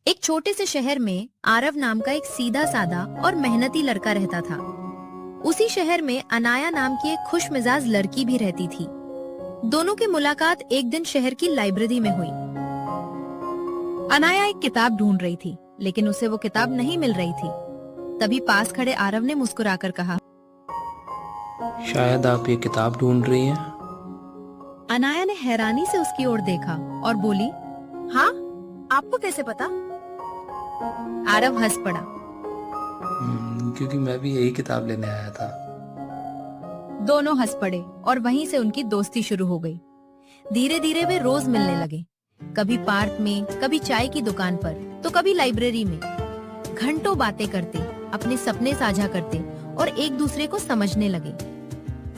एक छोटे से शहर में आरव नाम का एक सीधा साधा और मेहनती लड़का रहता था। उसी शहर में अनाया नाम की एक खुश मिजाज लड़की भी रहती थी। दोनों की मुलाकात एक दिन शहर की लाइब्रेरी में हुई। अनाया एक किताब ढूंढ रही थी, लेकिन उसे वो किताब नहीं मिल रही थी। तभी पास खड़े आरव ने मुस्कुराकर कहा, शायद आप ये किताब ढूंढ रही हैं। अनाया ने हैरानी से उसकी ओर देखा और बोली, हाँ, आपको कैसे पता? आरव हंस पड़ा। क्योंकि मैं भी यही किताब लेने आया था। दोनों हंस पड़े और वहीं से उनकी दोस्ती शुरू हो गई। धीरे धीरे वे रोज मिलने लगे, कभी पार्क में, कभी चाय की दुकान पर, तो कभी लाइब्रेरी में। घंटों बातें करते, अपने सपने साझा करते और एक दूसरे को समझने लगे।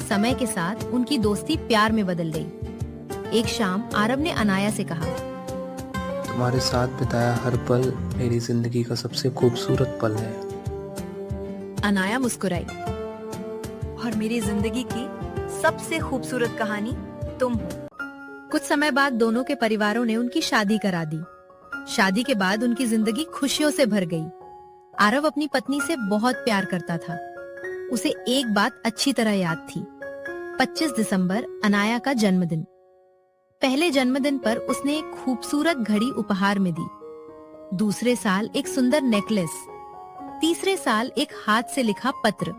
समय के साथ उनकी दोस्ती प्यार में बदल गई। एक शाम आरव ने अनाया से कहा, तुम्हारे साथ बिताया हर पल मेरी जिंदगी का सबसे खूबसूरत पल है। अनाया मुस्कुराई, और मेरी जिंदगी की सबसे खूबसूरत कहानी तुम हो। कुछ समय बाद दोनों के परिवारों ने उनकी शादी करा दी। शादी के बाद उनकी जिंदगी खुशियों से भर गई। आरव अपनी पत्नी से बहुत प्यार करता था। उसे एक बात अच्छी तरह याद थी, 25 दिसंबर अनाया का जन्मदिन। पहले जन्मदिन पर उसने एक खूबसूरत घड़ी उपहार में दी, दूसरे साल एक सुंदर नेकलेस, तीसरे साल एक हाथ से लिखा पत्र।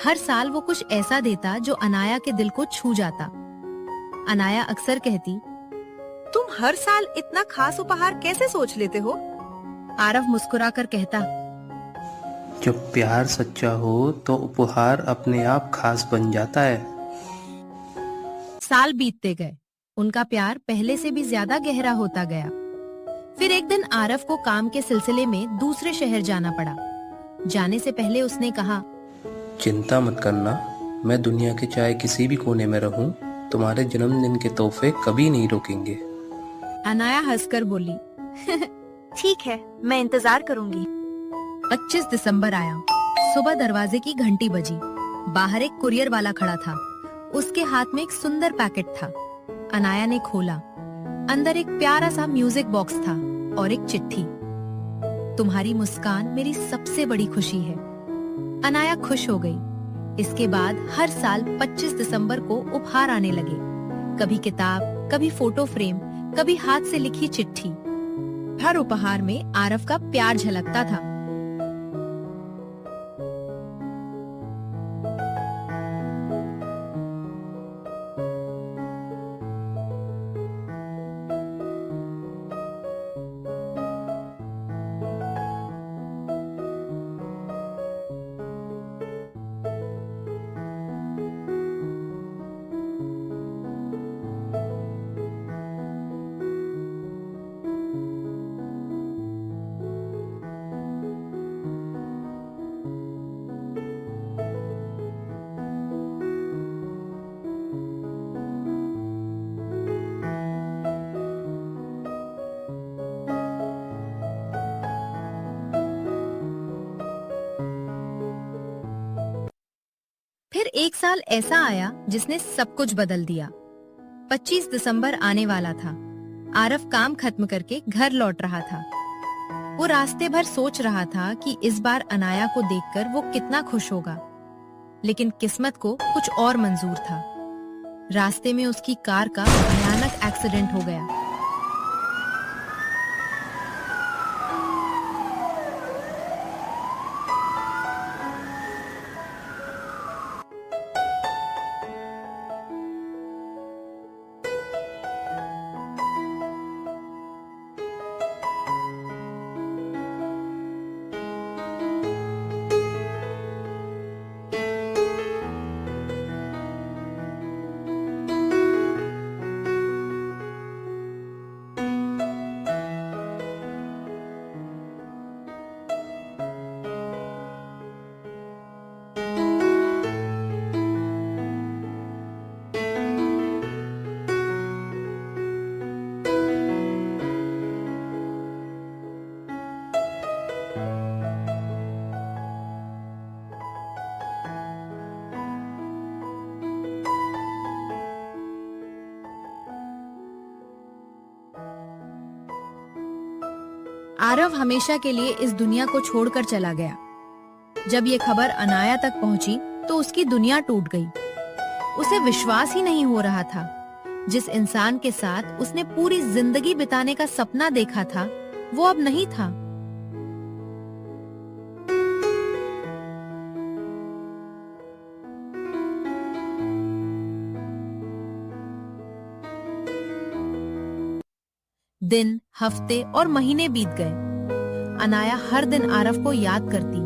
हर साल वो कुछ ऐसा देता जो अनाया के दिल को छू जाता। अनाया अक्सर कहती, तुम हर साल इतना खास उपहार कैसे सोच लेते हो? आरव मुस्कुराकर कहता, जब प्यार सच्चा हो तो उपहार अपने आप खास बन जाता है। साल बीतते गए, उनका प्यार पहले से भी ज्यादा गहरा होता गया। फिर एक दिन आरव को काम के सिलसिले में दूसरे शहर जाना पड़ा। जाने से पहले उसने कहा, चिंता मत करना, मैं दुनिया के चाहे किसी भी कोने में रहूं, तुम्हारे जन्मदिन के तोहफे कभी नहीं रोकेंगे। अनाया हंसकर बोली, ठीक है, मैं इंतजार करूंगी। 25 दिसंबर आया। सुबह दरवाजे की घंटी बजी। बाहर एक कुरियर वाला खड़ा था। उसके हाथ में एक सुंदर पैकेट था। अनाया ने खोला। अंदर एक प्यारा सा म्यूजिक बॉक्स था और एक चिट्ठी। तुम्हारी मुस्कान मेरी सबसे बड़ी खुशी है। अनाया खुश हो गई। इसके बाद हर साल 25 दिसंबर को उपहार आने लगे। कभी किताब, कभी फोटो फ्रेम, कभी हाथ से लिखी चिट्ठी। हर उपहार में आरव का प्यार झलकता था। फिर एक साल ऐसा आया जिसने सब कुछ बदल दिया। 25 दिसंबर आने वाला था। आरव काम खत्म करके घर लौट रहा था। वो रास्ते भर सोच रहा था कि इस बार अनाया को देखकर वो कितना खुश होगा। लेकिन किस्मत को कुछ और मंजूर था। रास्ते में उसकी कार का भयानक एक्सीडेंट हो गया। आरव हमेशा के लिए इस दुनिया को छोड़कर चला गया। जब ये खबर अनाया तक पहुंची तो उसकी दुनिया टूट गई। उसे विश्वास ही नहीं हो रहा था। जिस इंसान के साथ उसने पूरी जिंदगी बिताने का सपना देखा था, वो अब नहीं था। दिन, हफ्ते और महीने बीत गए। अनाया हर दिन आरव को याद करती।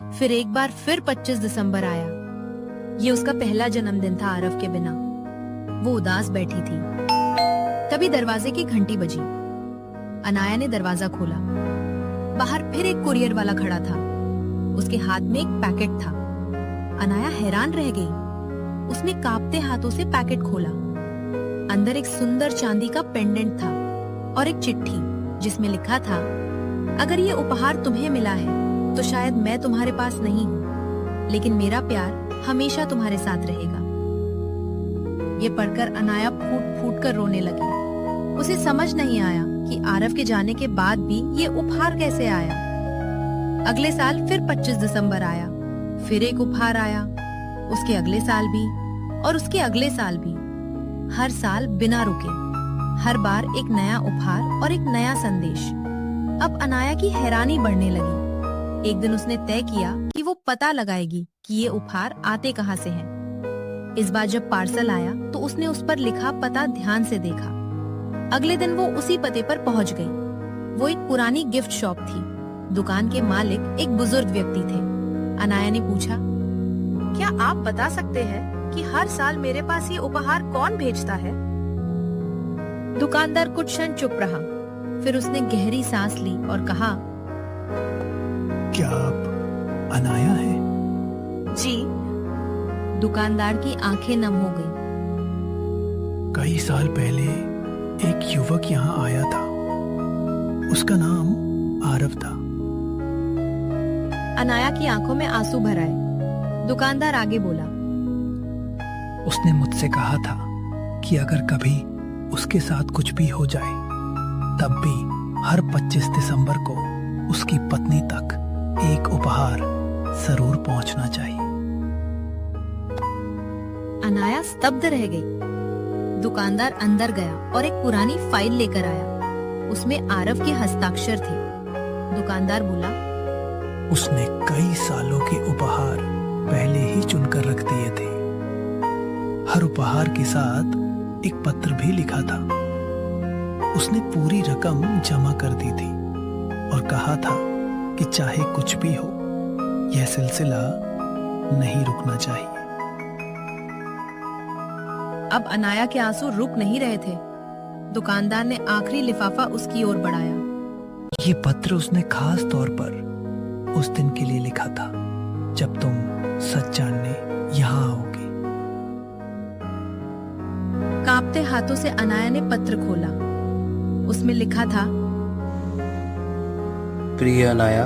फिर एक बार फिर 25 दिसंबर आया। ये उसका पहला जन्मदिन था आरव के बिना। वो उदास बैठी थी। तभी दरवाजे की घंटी बजी। अनाया ने दरवाजा खोला। बाहर फिर एक कुरियर वाला खड़ा था। उसके हाथ में एक पैकेट था। अनाया हैरान रह गई। उसने कांपते हाथों से पैकेट खोला। अंदर एक सुंदर चांदी का पेंडेंट था और एक चिट्ठी जिसमें लिखा था, अगर ये उपहार तुम्हें मिला है तो शायद मैं तुम्हारे पास नहीं हूँ, लेकिन मेरा प्यार हमेशा तुम्हारे साथ रहेगा। ये पढ़कर अनाया फूट फूट कर रोने लगी। उसे समझ नहीं आया कि आरव के जाने के बाद भी ये उपहार कैसे आया। अगले साल फिर 25 दिसंबर आया। फिर एक उपहार आया। उसके अगले साल भी और उसके अगले साल भी। हर साल बिना रुके। हर बार एक नया उपहार और एक नया संदेश। अब अनाया की हैरानी बढ़ने लगी। एक दिन उसने तय किया कि वो पता लगाएगी कि ये उपहार आते कहाँ से हैं। इस बार जब पार्सल आया तो उसने उस पर लिखा पता ध्यान से देखा। अगले दिन वो उसी पते पर पहुंच गई। वो एक पुरानी गिफ्ट शॉप थी। दुकान के मालिक एक बुजुर्ग व्यक्ति थे। अनाया ने पूछा, क्या आप बता सकते हैं कि हर साल मेरे पास ये उपहार कौन भेजता है? दुकानदार कुछ क्षण चुप रहा। फिर उसने गहरी सांस ली और कहा, क्या आप अनाया हैं? जी। दुकानदार की आंखें नम हो गई। कई साल पहले एक युवक यहाँ आया था। उसका नाम आरव था। अनाया की आंखों में आंसू भर आए। दुकानदार आगे बोला, उसने मुझसे कहा था कि अगर कभी उसके साथ कुछ भी हो जाए, तब भी हर 25 दिसंबर को उसकी पत्नी तक एक उपहार जरूर पहुंचना चाहिए। अनाया स्तब्ध रह गई। दुकानदार अंदर गया और एक पुरानी फाइल लेकर आया। उसमें आरव के हस्ताक्षर थे। दुकानदार बोला, उसने कई सालों के उपहार पहले ही चुनकर रख दिए थे। हर उपहार के साथ एक पत्र भी लिखा था। उसने पूरी रकम जमा कर दी थी और कहा था कि चाहे कुछ भी हो, यह सिलसिला नहीं रुकना चाहिए। अब अनाया के आंसू रुक नहीं रहे थे। दुकानदार ने आखिरी लिफाफा उसकी ओर बढ़ाया। ये पत्र उसने खास तौर पर उस दिन के लिए लिखा था जब तुम सच जानने यहाँ आओगे। कांपते हाथों से अनाया ने पत्र खोला। उसमें लिखा था, प्रिय अनाया,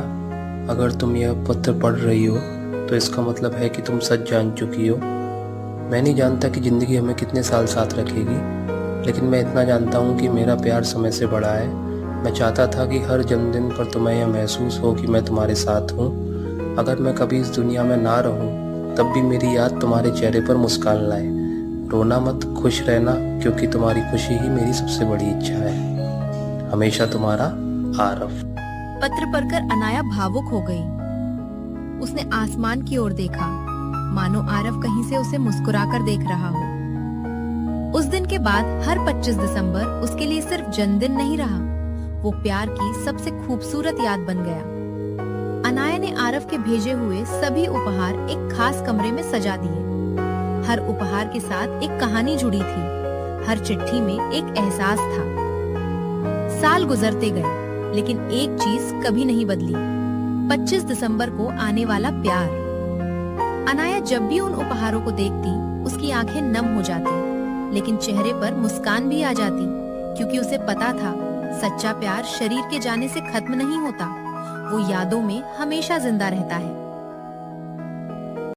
अगर तुम यह पत्र पढ़ रही हो तो इसका मतलब है कि तुम सच जान चुकी हो। मैं नहीं जानता कि ज़िंदगी हमें कितने साल साथ रखेगी, लेकिन मैं इतना जानता हूँ कि मेरा प्यार समय से बड़ा है। मैं चाहता था कि हर जन्मदिन पर तुम्हें यह महसूस हो कि मैं तुम्हारे साथ हूँ। अगर मैं कभी इस दुनिया में ना रहूँ, तब भी मेरी याद तुम्हारे चेहरे पर मुस्कान लाए। रोना मत, खुश रहना, क्योंकि तुम्हारी खुशी ही मेरी सबसे बड़ी इच्छा है। हमेशा तुम्हारा आरव। पत्र पढ़कर अनाया भावुक हो गई। उसने आसमान की ओर देखा, मानो आरव कहीं से उसे मुस्कुराकर देख रहा हो। उस दिन के बाद हर 25 दिसंबर उसके लिए सिर्फ जन्मदिन नहीं रहा, वो प्यार की सबसे खूबसूरत याद बन गया। अनाया ने आरव के भेजे हुए सभी उपहार एक खास कमरे में सजा दिए। हर उपहार के साथ एक कहानी जुड़ी थी। हर चिट्ठी में एक एहसास था। साल गुजरते गए, लेकिन एक चीज कभी नहीं बदली, 25 दिसंबर को आने वाला प्यार। अनाया जब भी उन उपहारों को देखती, उसकी आंखें नम हो जाती, लेकिन चेहरे पर मुस्कान भी आ जाती, क्योंकि उसे पता था सच्चा प्यार शरीर के जाने से खत्म नहीं होता, वो यादों में हमेशा जिंदा रहता है।